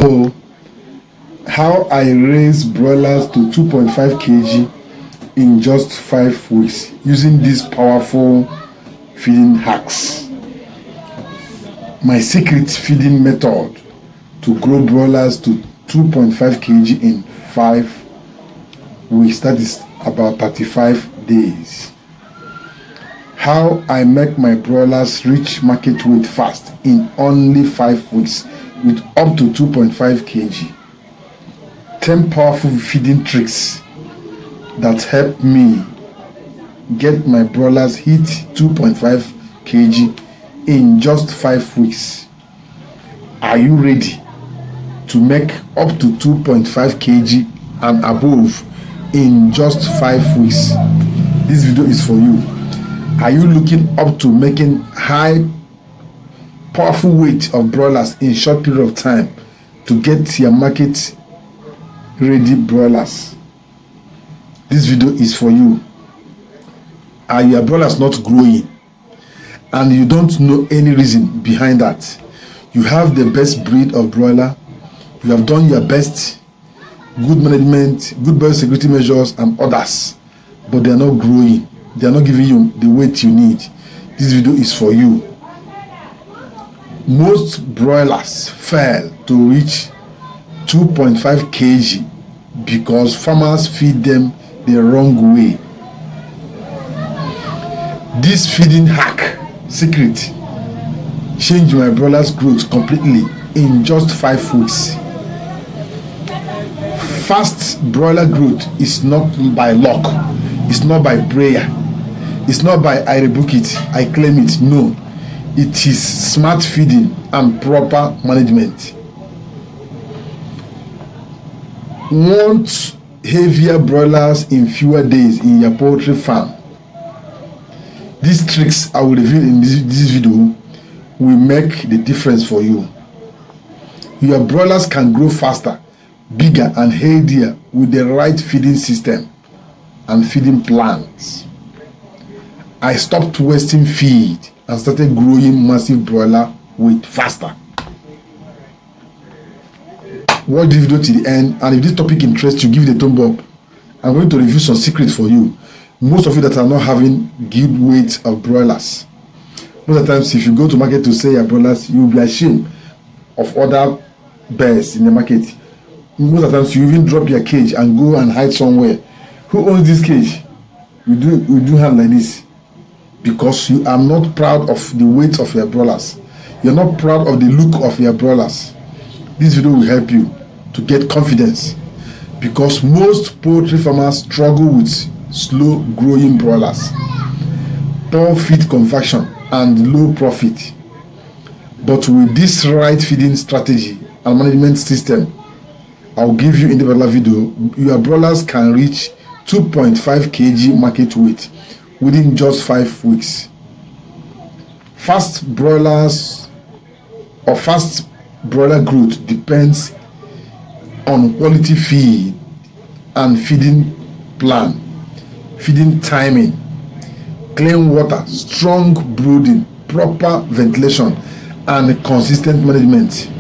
So, how I raise broilers to 2.5 kg in just 5 weeks using these powerful feeding hacks. My secret feeding method to grow broilers to 2.5 kg in 5 weeks, that is about 35 days. How I make my broilers reach market weight fast in only 5 weeks with up to 2.5 kg. 10 powerful feeding tricks that help me get my broilers hit 2.5 kg in just 5 weeks. Are you ready to make up to 2.5 kg and above in just 5 weeks? This video is for you. Are you looking up to making high powerful weight of broilers in short period of time to get your market ready broilers? This video is for you. Are your broilers not growing and you don't know any reason behind that? You have the best breed of broiler, you have done your best, good management, good biosecurity measures and others, but they are not growing, they are not giving you the weight you need. This video is for you. Most broilers fail to reach 2.5 kg because farmers feed them the wrong way. This feeding hack secret changed my broilers' growth completely in just 5 weeks. Fast broiler growth is not by luck, it's not by prayer, it's not by I rebook it, I claim it. No, it is smart feeding and proper management. Want heavier broilers in fewer days in your poultry farm? These tricks I will reveal in this video will make the difference for you. Your broilers can grow faster, bigger and healthier with the right feeding system and feeding plans. I stopped wasting feed and started growing massive broiler weight faster. Watch this video till the end, and if this topic interests you, give it a thumb up. I'm going to review some secrets for you. Most of you that are not having good weight of broilers, most of the times if you go to market to sell your broilers, you will be ashamed of other birds in the market. Most of the times you even drop your cage and go and hide somewhere. Who owns this cage? You do hand like this because you are not proud of the weight of your broilers. You're not proud of the look of your broilers. This video will help you to get confidence because most poultry farmers struggle with slow growing broilers, poor feed conversion and low profit. But with this right feeding strategy and management system I'll give you in the particular video, your broilers can reach 2.5 kg market weight within just 5 weeks. Fast broilers or fast broiler growth depends on quality feed and feeding plan, feeding timing, clean water, strong brooding, proper ventilation and consistent management.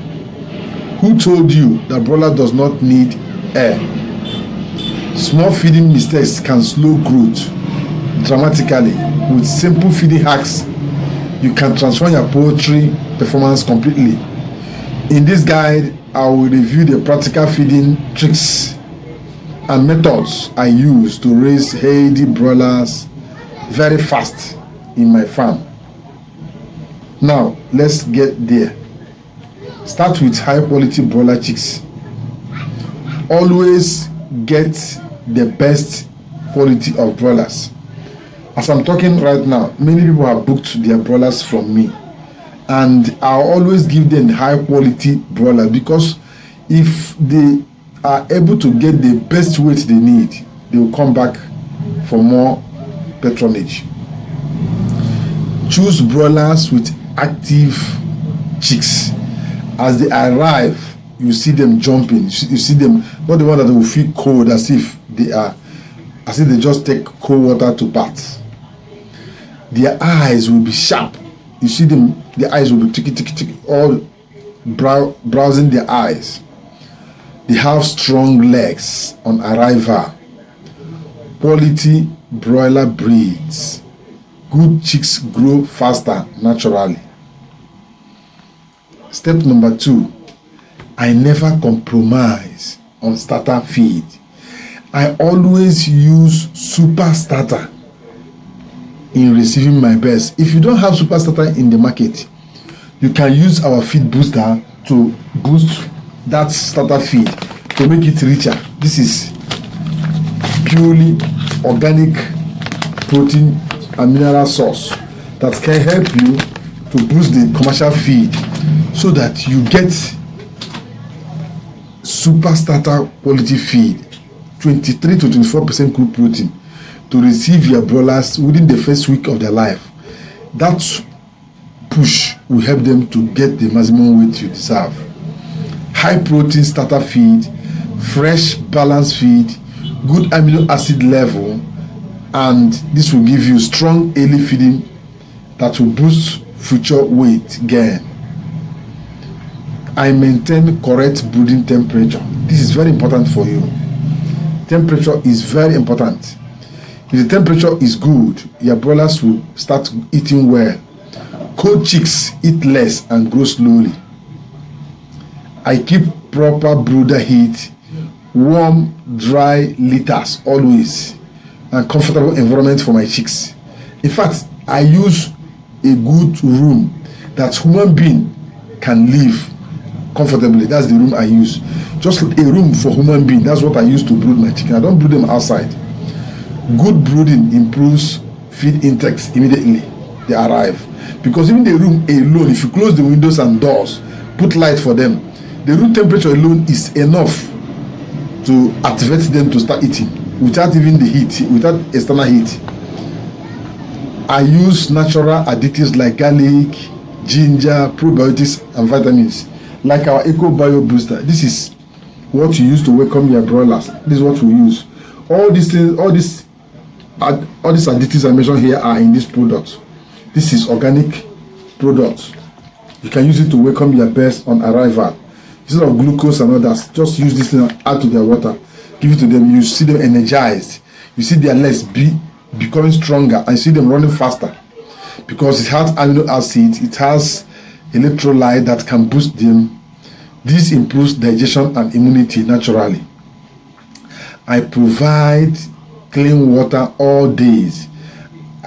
Who told you that broiler does not need air? Small feeding mistakes can slow growth dramatically. With simple feeding hacks, you can transform your poultry performance completely. In this guide, I will review the practical feeding tricks and methods I use to raise healthy broilers very fast in my farm. Now, let's get there. Start with high quality broiler chicks. Always get the best quality of broilers. As I'm talking right now, many people have booked their broilers from me, and I'll always give them high quality broiler because if they are able to get the best weight they need, they will come back for more patronage. Choose broilers with active chicks. As they arrive, you see them jumping. You see them, not the one that will feel cold as if they just take cold water to bath. Their eyes will be sharp. You see them, their eyes will be ticky, all browsing their eyes. They have strong legs on arrival. Quality broiler breeds. Good chicks grow faster naturally. Step number 2, I never compromise on starter feed. I always use super starter in receiving my best. If you don't have super starter in the market, you can use our feed booster to boost that starter feed to make it richer. This is purely organic protein and mineral source that can help you to boost the commercial feed so that you get super starter quality feed, 23 to 24% crude protein, to receive your broilers within the first week of their life. That push will help them to get the maximum weight you deserve. High protein starter feed, fresh balanced feed, good amino acid level, and this will give you strong early feeding that will boost future weight gain. I maintain correct brooding temperature. This is very important for you. Temperature is very important. If the temperature is good, your broilers will start eating well. Cold chicks eat less and grow slowly. I keep proper brooder heat, warm, dry litters always, and comfortable environment for my chicks. In fact, I use a good room that human being can live comfortably. That's the room I use. Just a room for human being. That's what I use to brood my chicken. I don't brood them outside. Good brooding improves feed intakes immediately they arrive. Because even the room alone, if you close the windows and doors, put light for them, the room temperature alone is enough to activate them to start eating without even the heat, without external heat. I use natural additives like garlic, ginger, probiotics, and vitamins, like our Eco Bio Booster. This is what you use to welcome your broilers. This is what we use. All these things, all these additives I mentioned here are in this product. This is organic product. You can use it to welcome your best on arrival. Instead of glucose and others, just use this thing and add to their water. Give it to them. You see them energized. You see their legs becoming stronger, and you see them running faster because it has amino acids. It has electrolyte that can boost them. This improves digestion and immunity naturally. I provide clean water all days.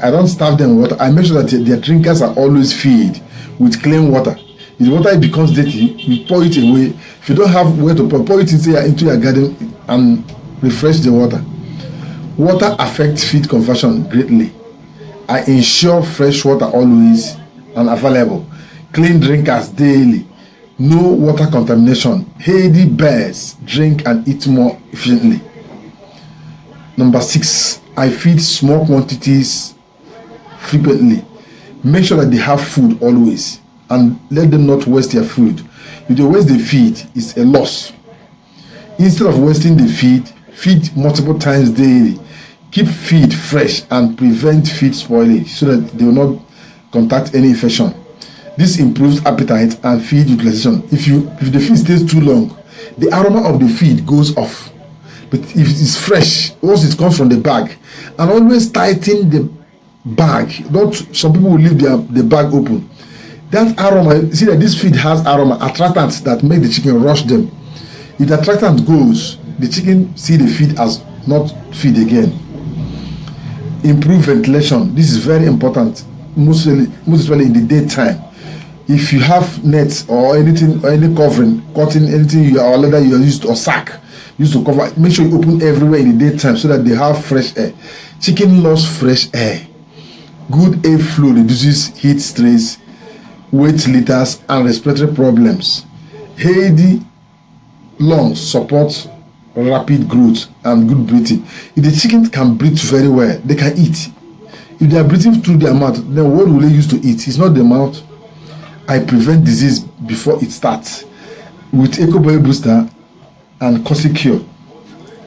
I don't starve them water. I make sure that their drinkers are always filled with clean water. If the water becomes dirty, you pour it away. If you don't have where to pour it into your garden and refresh the water. Water affects feed conversion greatly. I ensure fresh water always and available. Clean drinkers daily. No water contamination. Healthy birds drink and eat more efficiently. Number 6, I feed small quantities frequently. Make sure that they have food always and let them not waste their food. If they waste the feed, it's a loss. Instead of wasting the feed, feed multiple times daily. Keep feed fresh and prevent feed spoilage so that they will not contact any infection. This improves appetite and feed utilization. If the feed stays too long, the aroma of the feed goes off. But if it is fresh, once it comes from the bag, and always tighten the bag. Some people will leave the bag open. That aroma, see that this feed has aroma, attractants that make the chicken rush them. If the attractant goes, the chicken see the feed as not feed again. Improve ventilation. This is very important, most especially in the daytime. If you have nets or anything, or any covering, cotton, anything or leather you are used to, or sack used to cover, make sure you open everywhere in the daytime so that they have fresh air. Chicken loves fresh air. Good airflow reduces heat stress, weight litters, and respiratory problems. Healthy lungs support rapid growth and good breathing. If the chicken can breathe very well, they can eat. If they are breathing through their mouth, then what will they use to eat? It's not the mouth. I prevent disease before it starts with Eco Bio Booster and Cure.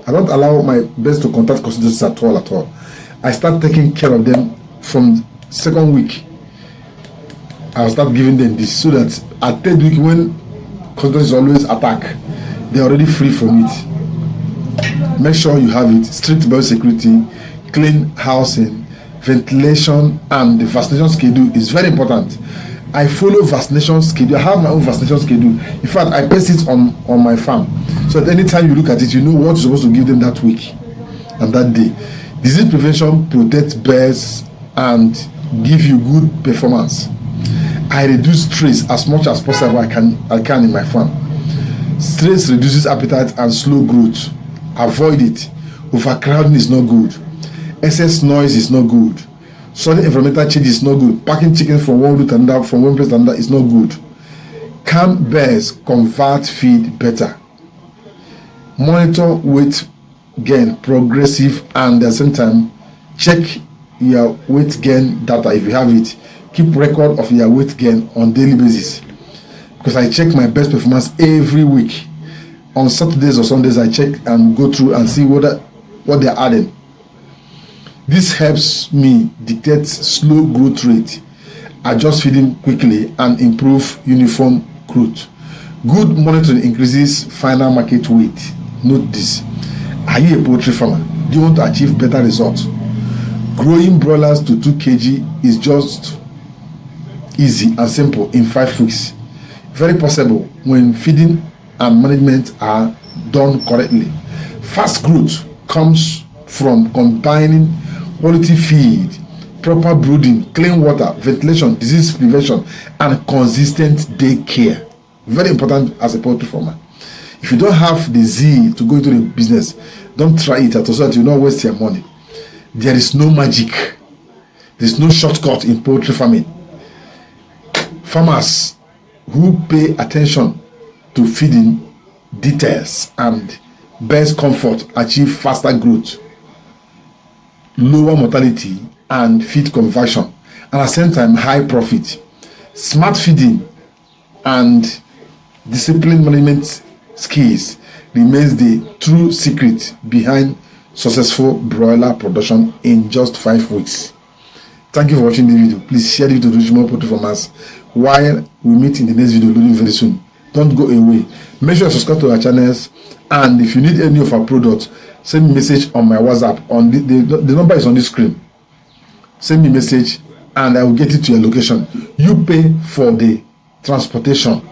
I don't allow my best to contact coccidiosis at all. I start taking care of them from second week. I'll start giving them this so that at third week, when coccidiosis always attack, they're already free from it. Make sure you have it. Strict biosecurity, clean housing, ventilation, and the vaccination schedule is very important. I follow vaccination schedule. I have my own vaccination schedule. In fact, I paste it on my farm, so that anytime you look at it, you know what you're supposed to give them that week and that day. Disease prevention protects birds and give you good performance. I reduce stress as much as possible I can in my farm. Stress reduces appetite and slow growth. Avoid it. Overcrowding is not good. Excess noise is not good. Sudden environmental change is not good. Packing chickens from one route to another, from one place to another is not good. Calm birds convert feed better. Monitor weight gain progressive, and at the same time check your weight gain data if you have it. Keep record of your weight gain on daily basis, because I check my best performance every week. On Saturdays or Sundays I check and go through and see what they're adding. This helps me dictate slow growth rate, adjust feeding quickly, and improve uniform growth. Good monitoring increases final market weight. Note this. Are you a poultry farmer? Do you want to achieve better results? Growing broilers to 2 kg is just easy and simple in 5 weeks. Very possible when feeding and management are done correctly. Fast growth comes from combining quality feed, proper brooding, clean water, ventilation, disease prevention, and consistent day care. Very important as a poultry farmer. If you don't have the zeal to go into the business, don't try it at all, so that you don't waste your money. There is no magic. There is no shortcut in poultry farming. Farmers who pay attention to feeding details and birds' comfort achieve faster growth, lower mortality, and feed conversion, and at the same time high profit. Smart feeding and disciplined management skills remains the true secret behind successful broiler production in just 5 weeks. Thank you for watching the video. Please share it to reach more poultry farmers while we meet in the next video loading very soon. Don't go away. Make sure you subscribe to our channels, and if you need any of our products, send me a message on my WhatsApp. On the number is on the screen. Send me a message and I will get it to your location. You pay for the transportation.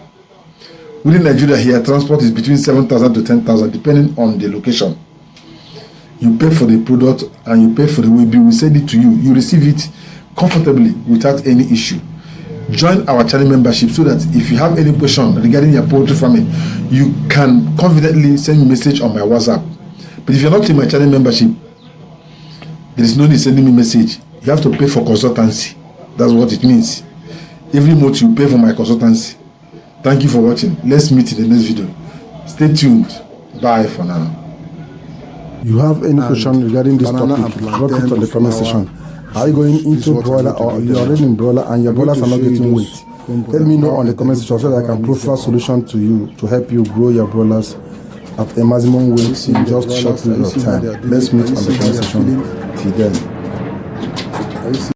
Within Nigeria here, transport is between 7,000 to 10,000 depending on the location. You pay for the product and you pay for the way we will send it to you. You receive it comfortably without any issue. Join our channel membership so that if you have any question regarding your poultry farming, you can confidently send me a message on my WhatsApp. But if you're not in my channel membership, there is no need sending me a message. You have to pay for consultancy. That's what it means. Every month you pay for my consultancy. Thank you for watching. Let's meet in the next video. Stay tuned. Bye for now. You have any question regarding this topic, drop it on the comment section. Are you going into broiler, or you are already in broiler and your broilers are not getting weight? Let me know on the comment section so that I can profile solution to you to help you grow your broilers at a maximum weight in just a short period of time. Let's meet on the comment section. Till then.